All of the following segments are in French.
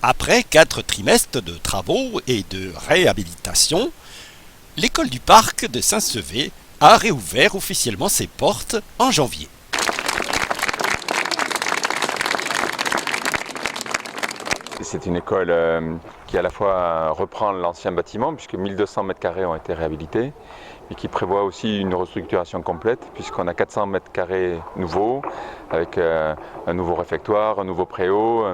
Après 4 trimestres de travaux et de réhabilitation, l'école du parc de Saint-Sevé a réouvert officiellement ses portes en janvier. C'est une école qui à la fois reprend l'ancien bâtiment, puisque 1200 mètres carrés ont été réhabilités, et qui prévoit aussi une restructuration complète, puisqu'on a 400 mètres carrés nouveaux, avec un nouveau réfectoire, un nouveau préau,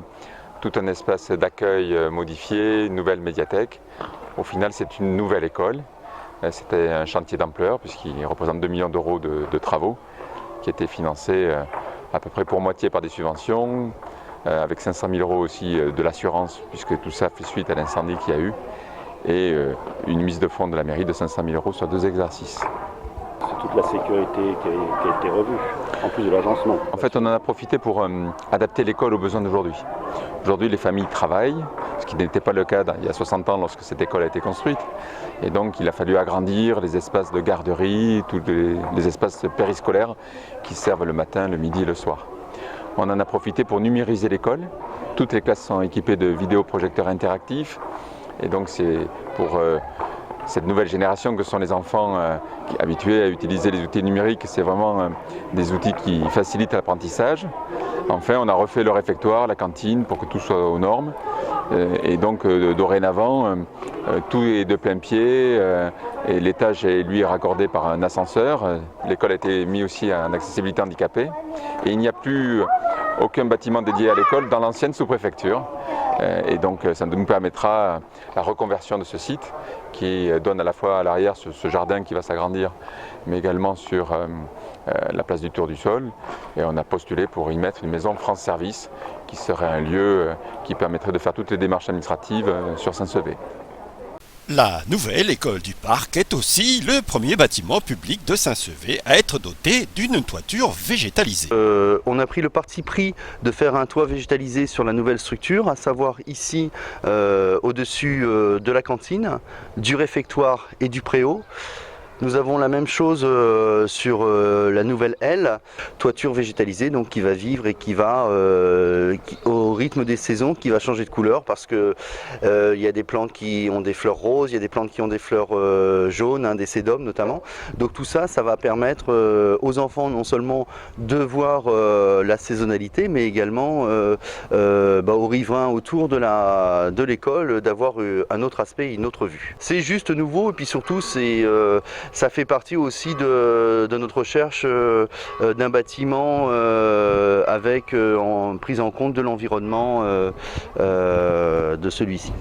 tout un espace d'accueil modifié, une nouvelle médiathèque. Au final, c'est une nouvelle école. C'était un chantier d'ampleur, puisqu'il représente 2 millions d'euros de travaux, qui étaient financés à peu près pour moitié par des subventions, avec 500 000 euros aussi de l'assurance, puisque tout ça fait suite à l'incendie qu'il y a eu, et une mise de fonds de la mairie de 500 000 euros sur 2 exercices. C'est toute la sécurité qui a été revue, en plus de l'agencement. En fait, on en a profité pour adapter l'école aux besoins d'aujourd'hui. Aujourd'hui, les familles travaillent, ce qui n'était pas le cas il y a 60 ans lorsque cette école a été construite. Et donc, il a fallu agrandir les espaces de garderie, tous les espaces périscolaires qui servent le matin, le midi et le soir. On en a profité pour numériser l'école. Toutes les classes sont équipées de vidéoprojecteurs interactifs. Et donc c'est pour cette nouvelle génération que sont les enfants habitués à utiliser les outils numériques. C'est vraiment des outils qui facilitent l'apprentissage. Enfin, on a refait le réfectoire, la cantine pour que tout soit aux normes. Et donc dorénavant, tout est de plein pied et l'étage est lui raccordé par un ascenseur. L'école a été mise aussi en accessibilité handicapée. Et il n'y a plus aucun bâtiment dédié à l'école dans l'ancienne sous-préfecture. Et donc ça nous permettra la reconversion de ce site qui donne à la fois à l'arrière ce jardin qui va s'agrandir, mais également sur la place du Tour du Sol. Et on a postulé pour y mettre une maison France Service qui serait un lieu qui permettrait de faire toutes les démarches administratives sur Saint-Sevé. La nouvelle école du parc est aussi le premier bâtiment public de Saint-Sevé à être doté d'une toiture végétalisée. On a pris le parti pris de faire un toit végétalisé sur la nouvelle structure, à savoir ici au-dessus de la cantine, du réfectoire et du préau. Nous avons la même chose sur la nouvelle aile, toiture végétalisée, donc qui va vivre et qui va au rythme des saisons, qui va changer de couleur parce que il y a des plantes qui ont des fleurs roses, il y a des plantes qui ont des fleurs jaunes, des sédums notamment. Donc tout ça, ça va permettre aux enfants non seulement de voir la saisonnalité, mais également aux riverains autour de l'école d'avoir un autre aspect, une autre vue. C'est juste nouveau et puis surtout ça fait partie aussi de notre recherche d'un bâtiment avec prise en compte de l'environnement de celui-ci.